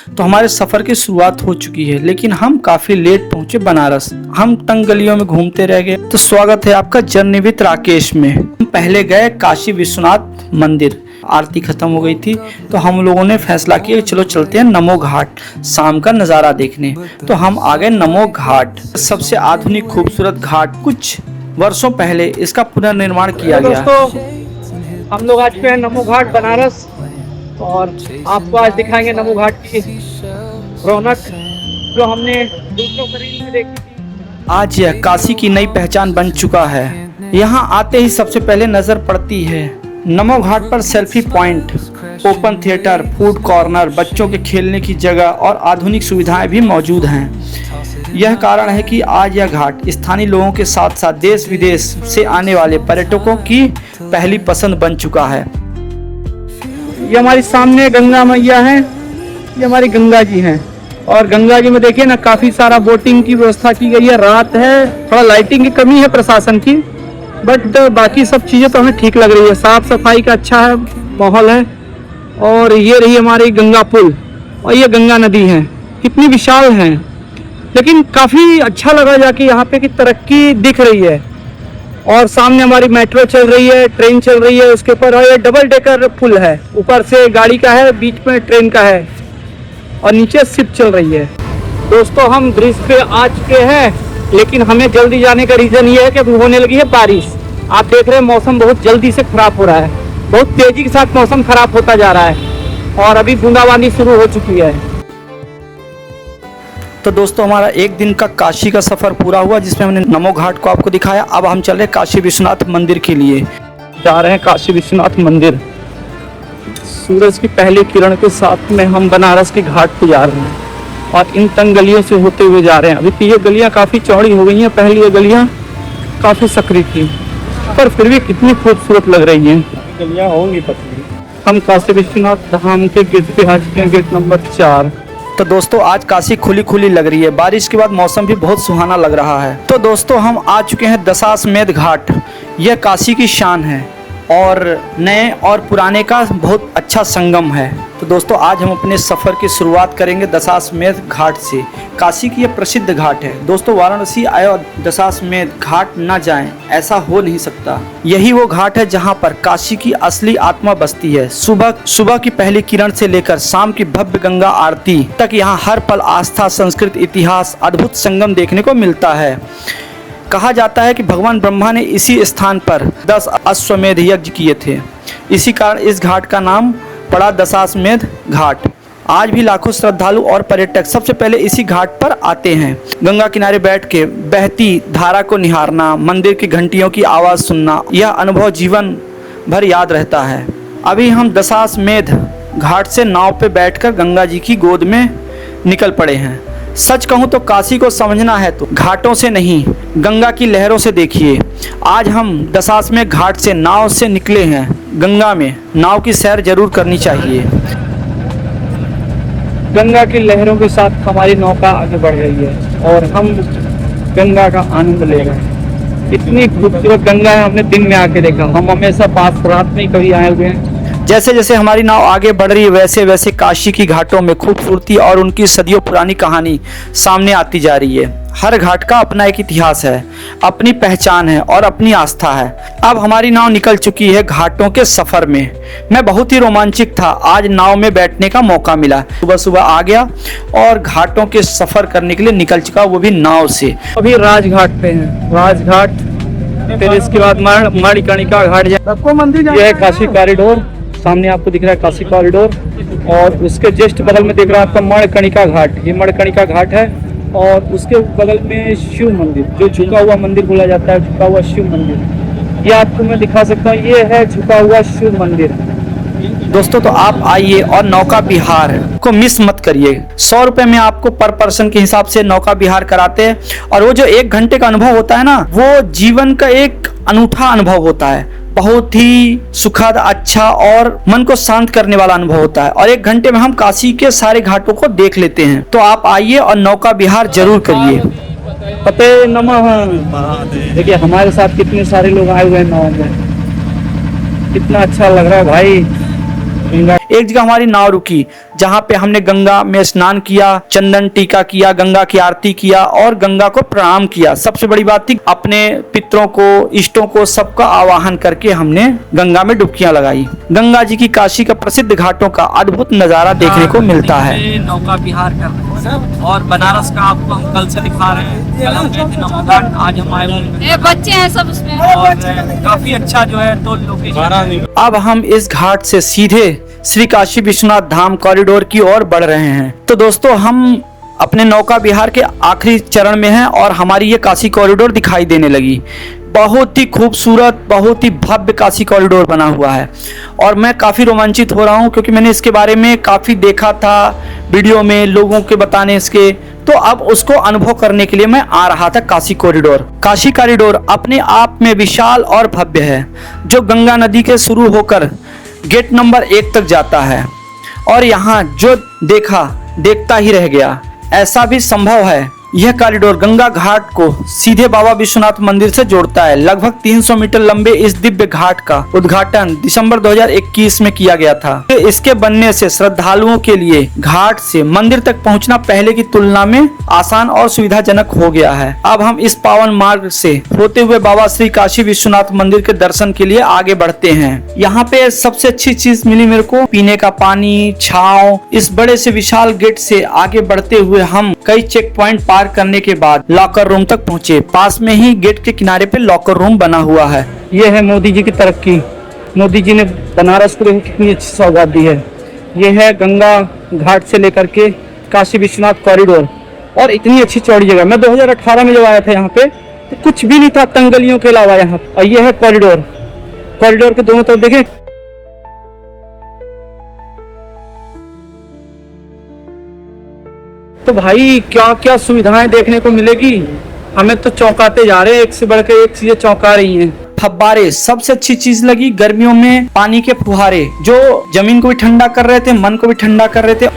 तो हमारे सफ़र की शुरुआत हो चुकी है, लेकिन हम काफ़ी लेट पहुंचे बनारस। हम तंग गलियों में घूमते रह गए। तो स्वागत है आपका जर्नी विद राकेश में। हम पहले गए काशी विश्वनाथ मंदिर। आरती खत्म हो गई थी तो हम लोगों ने फैसला किया चलो चलते हैं नमो घाट शाम का नज़ारा देखने। तो हम आ गए नमो घाट, सबसे आधुनिक खूबसूरत घाट। कुछ वर्षों पहले इसका पुनर्निर्माण किया गया। दोस्तों हम लोग आज पे हैं नमो घाट बनारस और आपको आज दिखाएंगे नमो घाट की रौनक जो हमने दूसरों के रील में देखी थी। आज यह काशी की नई पहचान बन चुका है। यहाँ आते ही सबसे पहले नजर पड़ती है नमो घाट पर selfie point, open theatre, food corner, बच्चों के खेलने की जगह और आधुनिक सुविधाएं भी मौजूद हैं। यह कारण है कि आज यह घाट स्थानीय लोगों के साथ साथ देश विदेश से आने वाले पर्यटकों की पहली पसंद बन चुका है। ये हमारी सामने गंगा मैया है, ये हमारी गंगा जी हैं और गंगा जी में देखिए ना काफी सारा बोटिंग की व्यवस्था की गई है। रात है, थोड़ा लाइटिंग की कमी है प्रशासन की, बट बाकी सब चीज़ें तो हमें ठीक लग रही है। साफ सफाई का अच्छा है माहौल है। और ये रही हमारी गंगा पुल और ये गंगा नदी है, कितनी विशाल है। लेकिन काफ़ी अच्छा लगा जाके यहाँ पे कि तरक्की दिख रही है। और सामने हमारी मेट्रो चल रही है, ट्रेन चल रही है उसके ऊपर, और ये डबल डेकर पुल है। ऊपर से गाड़ी का है, बीच में ट्रेन का है और नीचे शिप चल रही है। दोस्तों हम ब्रिज पे आ चुके हैं, लेकिन हमें जल्दी जाने का रीज़न ये है कि अभी होने लगी है बारिश। आप देख रहे हैं मौसम बहुत जल्दी से ख़राब हो रहा है, बहुत तेज़ी के साथ मौसम ख़राब होता जा रहा है और अभी बूंदाबांदी शुरू हो चुकी है। तो दोस्तों हमारा एक दिन का काशी का सफ़र पूरा हुआ, जिसमें हमने नमो घाट को आपको दिखाया। अब हम चल रहे काशी विश्वनाथ मंदिर के लिए। जा रहे हैं काशी विश्वनाथ मंदिर। सूरज की पहली किरण के साथ में हम बनारस के घाट पे जा रहे हैं और इन तंग गलियों से होते हुए जा रहे हैं। अभी तो ये गलियाँ काफ़ी चौड़ी हो गई हैं, पहले ये गलियाँ काफ़ी सकरी थी, पर फिर भी कितनी खूबसूरत लग रही हैं। गलियाँ होंगी पतली। हम काशी विश्वनाथ धाम के गेट पे आ चुके हैं, गेट नंबर 4। तो दोस्तों आज काशी खुली खुली लग रही है, बारिश के बाद मौसम भी बहुत सुहाना लग रहा है। तो दोस्तों हम आ चुके हैं दशाश्वमेध घाट। यह काशी की शान है और नए और पुराने का बहुत अच्छा संगम है। तो दोस्तों आज हम अपने सफ़र की शुरुआत करेंगे दशाश्वमेध घाट से। काशी की यह प्रसिद्ध घाट है। दोस्तों वाराणसी आए और दशाश्वमेध घाट न जाएं, ऐसा हो नहीं सकता। यही वो घाट है जहां पर काशी की असली आत्मा बसती है। सुबह की पहली किरण से लेकर शाम की भव्य गंगा आरती तक यहाँ हर पल आस्था, संस्कृत, इतिहास, अद्भुत संगम देखने को मिलता है। कहा जाता है कि भगवान ब्रह्मा ने इसी स्थान पर 10 अश्वमेध यज्ञ किए थे। इसी कारण इस घाट का नाम पड़ा दशाश्वमेध घाट। आज भी लाखों श्रद्धालु और पर्यटक सबसे पहले इसी घाट पर आते हैं। गंगा किनारे बैठ के बहती धारा को निहारना, मंदिर की घंटियों की आवाज़ सुनना, यह अनुभव जीवन भर याद रहता है। अभी हम दशाश्वमेध घाट से नाव पे बैठकर गंगा जी की गोद में निकल पड़े हैं। सच कहूँ तो काशी को समझना है तो घाटों से नहीं, गंगा की लहरों से देखिए। आज हम दशाश्वमेध घाट से नाव से निकले हैं। गंगा में नाव की सैर जरूर करनी चाहिए। गंगा की लहरों के साथ हमारी नौका आगे बढ़ रही है और हम गंगा का आनंद ले रहे हैं। इतनी खूबसूरत गंगा है, हमने दिन में आके देखा। हम हमेशा पास रात में ही कभी आए हुए हैं। जैसे जैसे हमारी नाव आगे बढ़ रही है वैसे वैसे काशी की घाटों में खूबसूरती और उनकी सदियों पुरानी कहानी सामने आती जा रही है। हर घाट का अपना एक इतिहास है, अपनी पहचान है और अपनी आस्था है। अब हमारी नाव निकल चुकी है घाटों के सफ़र में। मैं बहुत ही रोमांचित था, आज नाव में बैठने का मौका मिला। सुबह सुबह आ गया और घाटों के सफ़र करने के लिए निकल चुका, वो भी नाव से। अभी राजघाट पे हैं, राजघाट, फिर इसके बाद मणिकर्णिका घाट। यह है काशी कॉरिडोर, सामने आपको दिख रहा है काशी कॉरिडोर और उसके जस्ट बगल में दिख रहा है आपका मणिकर्णिका घाट। ये मणिकर्णिका घाट है और उसके बगल में शिव मंदिर, जो झुका हुआ मंदिर बोला जाता है, झुका हुआ शिव मंदिर। ये आपको मैं दिखा सकता हूँ, ये है झुका हुआ शिव मंदिर। दोस्तों तो आप आइए और नौका विहार को मिस मत करिए। 100 रुपए में आपको पर पर्सन के हिसाब से नौका विहार कराते हैं और वो जो 1 घंटे का अनुभव होता है ना, वो जीवन का एक अनूठा अनुभव होता है। बहुत ही सुखद, अच्छा और मन को शांत करने वाला अनुभव होता है और 1 घंटे में हम काशी के सारे घाटों को देख लेते हैं। तो आप आइए और नौका विहार जरूर करिए। फतेह नमः। देखिए हमारे साथ कितने सारे लोग आए हुए हैं नाव में, कितना अच्छा लग रहा है भाई। एक जगह हमारी नाव रुकी जहाँ पे हमने गंगा में स्नान किया, चंदन टीका किया, गंगा की आरती किया और गंगा को प्रणाम किया। सबसे बड़ी बात थी अपने पितरों को, इष्टों को, सबका आवाहन करके हमने गंगा में डुबकियां लगाई। गंगा जी की काशी का प्रसिद्ध घाटों का अद्भुत नजारा देखने को मिलता है। नौका विहार कर रहे हैं और बनारस का आपको हम कल से दिखा रहे हैं। कल हम गए थे नौका घाट, आज हम आए हुए हैं। बच्चे हैं सब उसमें और काफी अच्छा जो है तो लोकेशन। अब हम इस घाट से सीधे श्री काशी विश्वनाथ धाम कॉरिडोर की ओर बढ़ रहे हैं। तो दोस्तों हम अपने नौका विहार के आखिरी चरण में हैं और हमारी ये काशी कॉरिडोर दिखाई देने लगी। बहुत ही खूबसूरत, बहुत ही भव्य काशी कॉरिडोर बना हुआ है और मैं काफ़ी रोमांचित हो रहा हूँ क्योंकि मैंने इसके बारे में काफ़ी देखा था वीडियो में, लोगों के बताने इसके। तो अब उसको अनुभव करने के लिए मैं आ रहा था काशी कॉरिडोर। काशी कॉरिडोर अपने आप में विशाल और भव्य है, जो गंगा नदी के शुरू होकर गेट नंबर 1 तक जाता है और यहाँ जो देखता ही रह गया। ऐसा भी संभव है। यह कॉरिडोर गंगा घाट को सीधे बाबा विश्वनाथ मंदिर से जोड़ता है। लगभग 300 मीटर लंबे इस दिव्य घाट का उद्घाटन दिसंबर 2021 में किया गया था। इसके बनने से श्रद्धालुओं के लिए घाट से मंदिर तक पहुंचना पहले की तुलना में आसान और सुविधाजनक हो गया है। अब हम इस पावन मार्ग से होते हुए बाबा श्री काशी विश्वनाथ मंदिर के दर्शन के लिए आगे बढ़ते हैं। यहाँ पे सबसे अच्छी चीज मिली मेरे को, पीने का पानी, छांव। इस बड़े से विशाल गेट से आगे बढ़ते हुए हम कई चेक पॉइंट पार करने के बाद लॉकर रूम तक पहुंचे। पास में ही गेट के किनारे पे लॉकर रूम बना हुआ है। ये है मोदी जी की तरक्की। मोदी जी ने बनारस को कितनी अच्छी सौगात दी है। ये है गंगा घाट से लेकर के काशी विश्वनाथ कॉरिडोर और इतनी अच्छी चौड़ी जगह। मैं 2018 में जब आया था यहाँ पे तो कुछ भी नहीं था तंगलियों के अलावा यहाँ। और ये है कॉरिडोर। कॉरिडोर के दोनों तरफ देखें, तो भाई क्या क्या सुविधाएं देखने को मिलेगी। हमें तो चौंकाते जा रहे हैं, एक से बढ़कर एक चीजें चौंका रही हैं। फव्वारे सबसे अच्छी चीज लगी। गर्मियों में पानी के फुहारे जो जमीन को भी ठंडा कर रहे थे, मन को भी ठंडा कर रहे थे।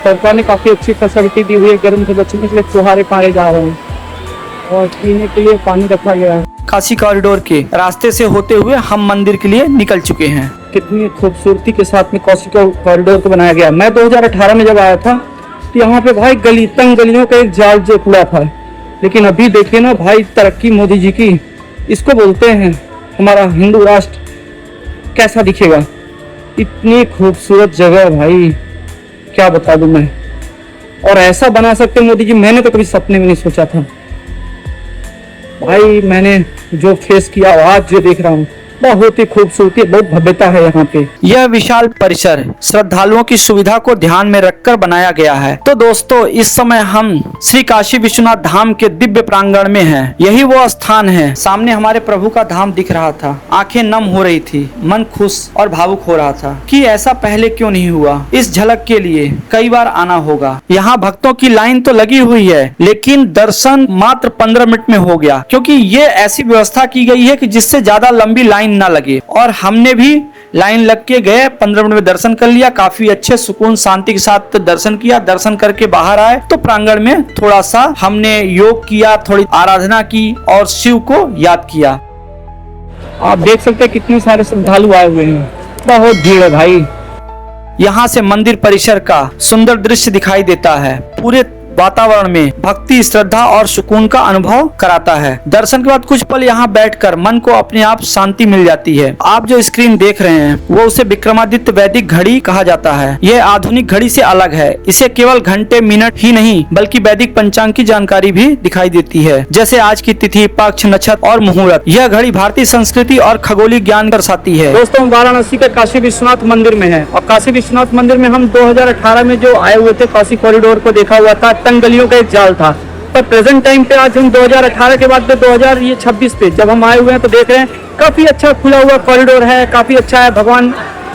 सरकार ने काफी अच्छी फैसिलिटी दी हुई है। गर्म से बचने के लिए फुहारे पाए जा रहे हैं और पीने के लिए पानी रखा गया है। काशी कॉरिडोर के रास्ते से होते हुए हम मंदिर के लिए निकल चुके हैं। कितनी खूबसूरती के साथ में काशी कॉरिडोर को बनाया गया। मैं 2018 में जब आया था तो यहाँ पे भाई तंग गलियों का एक जाल जो खुला था, लेकिन अभी देखिए ना भाई, तरक्की मोदी जी की इसको बोलते हैं। हमारा हिंदू राष्ट्र कैसा दिखेगा। इतनी खूबसूरत जगह भाई, क्या बता दूं मैं। और ऐसा बना सकते मोदी जी, मैंने तो कभी सपने में नहीं सोचा था भाई। मैंने जो फेस किया, आज जो देख रहा हूँ, बहुत ही खूबसूरती, बहुत भव्यता है यहाँ पे। यह विशाल परिसर श्रद्धालुओं की सुविधा को ध्यान में रखकर बनाया गया है। तो दोस्तों इस समय हम श्री काशी विश्वनाथ धाम के दिव्य प्रांगण में हैं। यही वो स्थान है। सामने हमारे प्रभु का धाम दिख रहा था। आंखें नम हो रही थी, मन खुश और भावुक हो रहा था कि ऐसा पहले क्यों नहीं हुआ। इस झलक के लिए कई बार आना होगा। यहाँ भक्तों की लाइन तो लगी हुई है, लेकिन दर्शन मात्र 15 मिनट में हो गया, क्योंकि ये ऐसी व्यवस्था की गई है कि जिससे ज्यादा लंबी लाइन ना लगे। और हमने भी लाइन लग के गए, 15 मिनट में दर्शन कर लिया। काफी अच्छे सुकून शांति के साथ दर्शन किया। दर्शन करके बाहर आए तो प्रांगण में थोड़ा सा हमने योग किया, थोड़ी आराधना की और शिव को याद किया। आप देख सकते हैं कितने सारे श्रद्धालु आए हुए हैं, बहुत भीड़ है भाई। यहाँ से मंदिर परिसर का सुंदर दृश्य दिखाई देता है। पूरे वातावरण में भक्ति, श्रद्धा और सुकून का अनुभव कराता है। दर्शन के बाद कुछ पल यहाँ बैठकर मन को अपने आप शांति मिल जाती है। आप जो स्क्रीन देख रहे हैं वो उसे विक्रमादित्य वैदिक घड़ी कहा जाता है। यह आधुनिक घड़ी से अलग है। इसे केवल घंटे, मिनट ही नहीं बल्कि वैदिक पंचांग की जानकारी भी दिखाई देती है, जैसे आज की तिथि, पक्ष, नक्षत्र और मुहूर्त। यह घड़ी भारतीय संस्कृति और खगोलीय ज्ञान दर्शाती है। दोस्तों वाराणसी के काशी विश्वनाथ मंदिर में है और काशी विश्वनाथ मंदिर में हम 2018 में जो आए हुए थे, काशी कॉरिडोर को देखा हुआ था। तंग गलियों का एक जाल था। पर प्रेजेंट टाइम पे आज हम 2018 के बाद 2026 पे जब हम आए हुए हैं तो देख रहे हैं काफी अच्छा खुला हुआ कॉरिडोर है, काफी अच्छा है। भगवान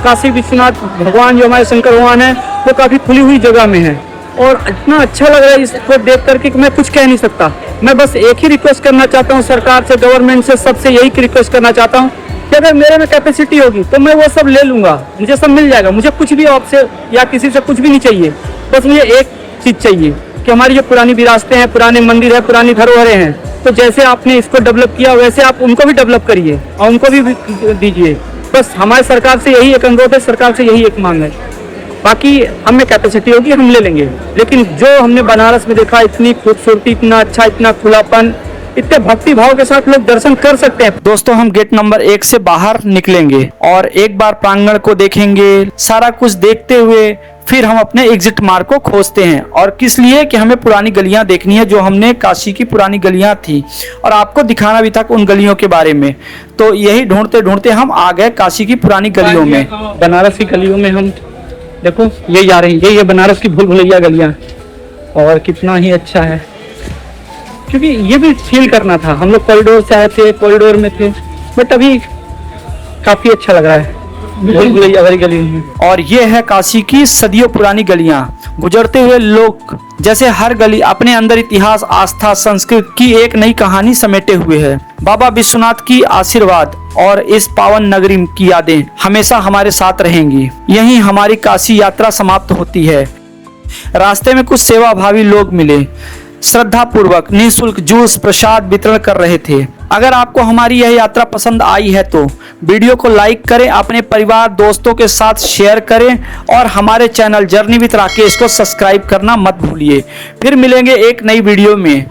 काशी विश्वनाथ भगवान जो हमारे शंकर भगवान है वो काफी खुली हुई जगह में है और इतना अच्छा लग रहा है इसको देख करके कि मैं कुछ कह नहीं सकता। मैं बस एक ही रिक्वेस्ट करना चाहता हूँ सरकार से, गवर्नमेंट से, सबसे यही रिक्वेस्ट करना चाहता हूँ कि अगर मेरे में कैपेसिटी होगी तो मैं वो सब ले लूंगा, मुझे सब मिल जाएगा। मुझे कुछ भी आपसे या किसी से कुछ भी नहीं चाहिए, बस मुझे एक चीज चाहिए कि हमारी जो पुरानी विरासतें हैं, पुराने मंदिर है, पुरानी धरोहरें हैं, तो जैसे आपने इसको डेवलप किया वैसे आप उनको भी डेवलप करिए और उनको भी दीजिए। बस हमारे सरकार से यही एक अनुरोध है, सरकार से यही एक मांग है। बाकी हमें कैपेसिटी होगी हम ले लेंगे, लेकिन जो हमने बनारस में देखा, इतनी खूबसूरती, इतना अच्छा, इतना खुलापन, इतने भक्ति भाव के साथ लोग दर्शन कर सकते हैं। दोस्तों हम गेट नंबर 1 से बाहर निकलेंगे और एक बार प्रांगण को देखेंगे, सारा कुछ देखते हुए फिर हम अपने एग्जिट मार्ग को खोजते हैं। और किस लिए कि हमें पुरानी गलियां देखनी है, जो हमने काशी की पुरानी गलियां थी और आपको दिखाना भी था उन गलियों के बारे में। तो यही ढूंढते ढूंढते हम आ गए काशी की पुरानी गलियों में। बनारस की गलियों में हम देखो यही आ रही है, ये बनारस की भूल भुलैया गलियां, और कितना ही अच्छा है, क्योंकि ये भी फील करना था। हम लोग कॉरिडोर से आए थे, कॉरिडोर में थे, बट अभी काफी अच्छा लग रहा है भूल भुलैया वाली गली में। और ये है काशी की सदियों पुरानी गलियां। गुजरते हुए लोग जैसे हर गली अपने अंदर इतिहास, आस्था, संस्कृति की एक नई कहानी समेटे हुए है। बाबा विश्वनाथ की आशीर्वाद और इस पावन नगरी की यादें हमेशा हमारे साथ रहेंगी। यहीं हमारी काशी यात्रा समाप्त होती है। रास्ते में कुछ सेवाभावी लोग मिले, श्रद्धा पूर्वक निःशुल्क जूस प्रसाद वितरण कर रहे थे। अगर आपको हमारी यह यात्रा पसंद आई है तो वीडियो को लाइक करें, अपने परिवार दोस्तों के साथ शेयर करें और हमारे चैनल जर्नी विद राकेश को सब्सक्राइब करना मत भूलिए। फिर मिलेंगे एक नई वीडियो में।